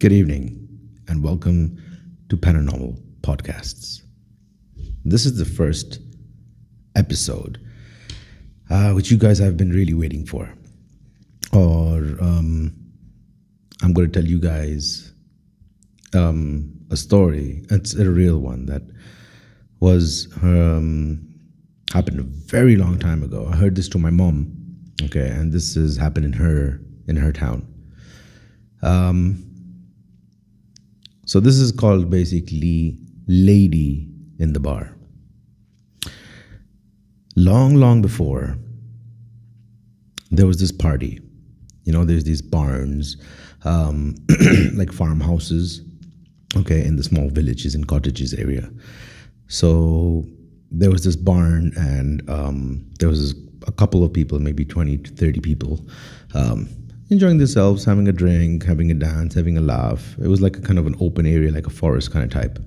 Good evening, and welcome to Paranormal Podcasts. This is the first episode, which you guys have been really waiting for. I'm going to tell you guys a story. It's a real one that was happened a very long time ago. I heard this to my mom. Okay, and this has happened in her town. So this is called basically Lady in the Bar. Long before, there was this party. You know, there's these barns, like farmhouses, okay, in the small villages and cottages area. So there was this barn, and there was a couple of people, maybe 20 to 30 people, enjoying themselves, having a drink, having a dance, having a laugh. It was like a kind of an open area, like a forest kind of type.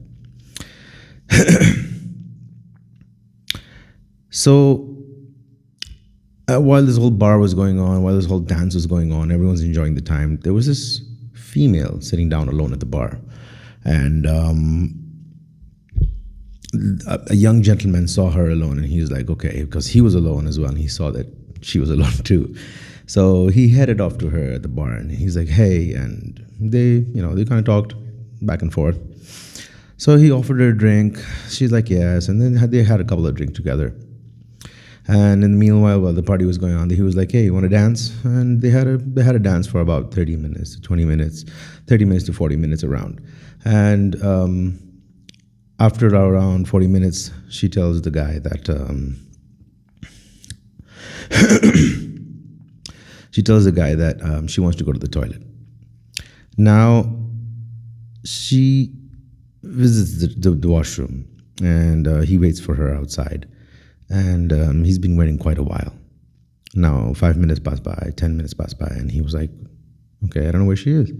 So while this whole bar was going on, while this whole dance was going on, everyone's enjoying the time, there was this female sitting down alone at the bar. And a young gentleman saw her alone, and he was like, okay, because he was alone as well, and he saw that she was alone too. So he headed off to her at the bar, and he's like, hey, and they kind of talked back and forth. So he offered her a drink. She's like, yes, and then they had a couple of drinks together. And in the meanwhile, while the party was going on, he was like, hey, you want to dance? And they had a dance for about 30 minutes to 20 minutes, 30 minutes to 40 minutes around. And after around 40 minutes, she tells the guy that she wants to go to the toilet. Now, she visits the washroom, and he waits for her outside. And he's been waiting quite a while. Now, 5 minutes pass by, 10 minutes pass by, and he was like, okay, I don't know where she is.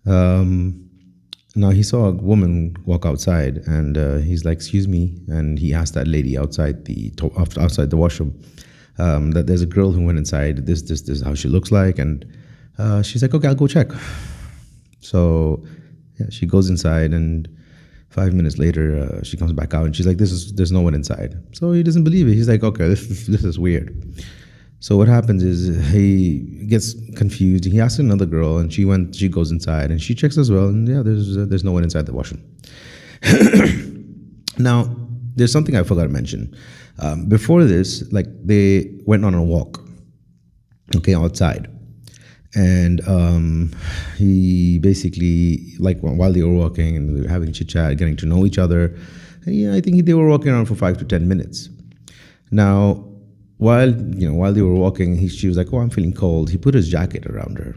Now, he saw a woman walk outside, and he's like, excuse me. And he asked that lady outside the washroom that there's a girl who went inside. This is how she looks like. And she's like, okay, I'll go check. So yeah, she goes inside, and 5 minutes later, she comes back out, and she's like, there's no one inside. So he doesn't believe it. He's like, okay, this is weird. So what happens is he gets confused. He asks another girl, and she goes inside, and she checks as well. And yeah, there's no one inside the washroom. Now, there's something I forgot to mention. Before this, like, they went on a walk, okay, outside. And he basically, like, while they were walking and they were having chit chat, getting to know each other, and yeah, I think they were walking around for 5 to 10 minutes. Now, while they were walking, she was like, oh, I'm feeling cold. He put his jacket around her.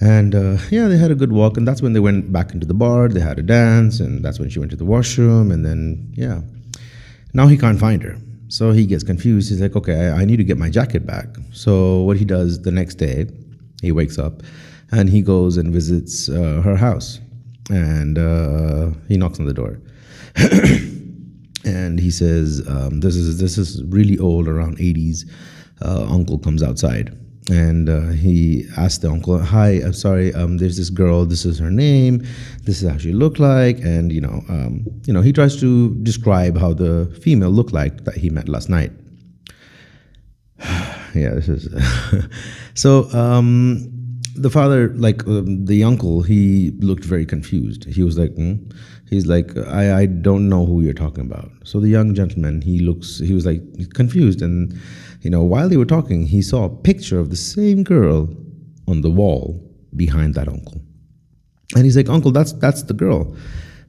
And they had a good walk. And that's when they went back into the bar. They had a dance. And that's when she went to the washroom. And then, yeah. Now he can't find her. So he gets confused. He's like, okay, I need to get my jacket back. So what he does the next day, he wakes up and he goes and visits her house. And he knocks on the door. And he says, this is really old, around 80s. Uncle comes outside, and he asks the uncle, hi, I'm sorry, there's this girl, this is her name, this is how she looked like. And he tries to describe how the female looked like that he met last night. Yeah, this is so the father, like, the uncle, he looked very confused. He was like, he's like, I don't know who you're talking about. So the young gentleman, he was like confused. And, while they were talking, he saw a picture of the same girl on the wall behind that uncle. And he's like, uncle, that's the girl.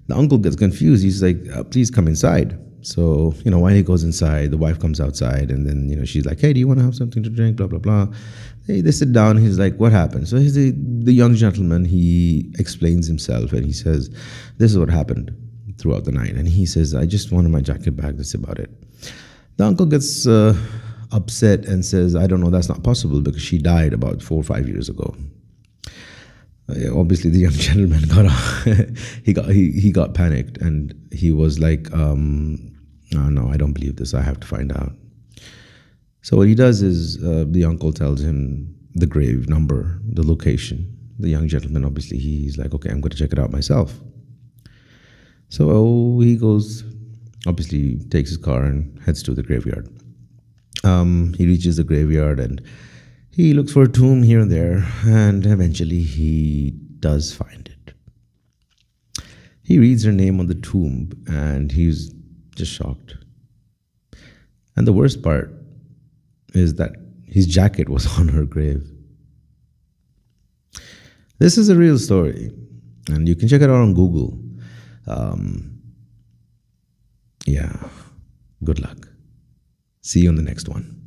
The uncle gets confused. He's like, please come inside. So, while he goes inside, the wife comes outside, and then, she's like, hey, do you want to have something to drink? Blah, blah, blah. Hey, they sit down. He's like, what happened? So the young gentleman, he explains himself, and he says, this is what happened throughout the night. And he says, I just wanted my jacket back. That's about it. The uncle gets upset and says, I don't know, that's not possible, because she died about 4 or 5 years ago. Obviously, the young gentleman he got panicked, and he was like, no, I don't believe this. I have to find out. So what he does is the uncle tells him the grave number, the location, The young gentleman, obviously, he's like, okay, I'm going to check it out myself. So he goes, obviously, takes his car and heads to the graveyard. He reaches the graveyard and he looks for a tomb here and there, and eventually he does find it. He reads her name on the tomb and he's just shocked. And the worst part is that his jacket was on her grave. This is a real story, and you can check it out on Google. Yeah, good luck. See you on the next one.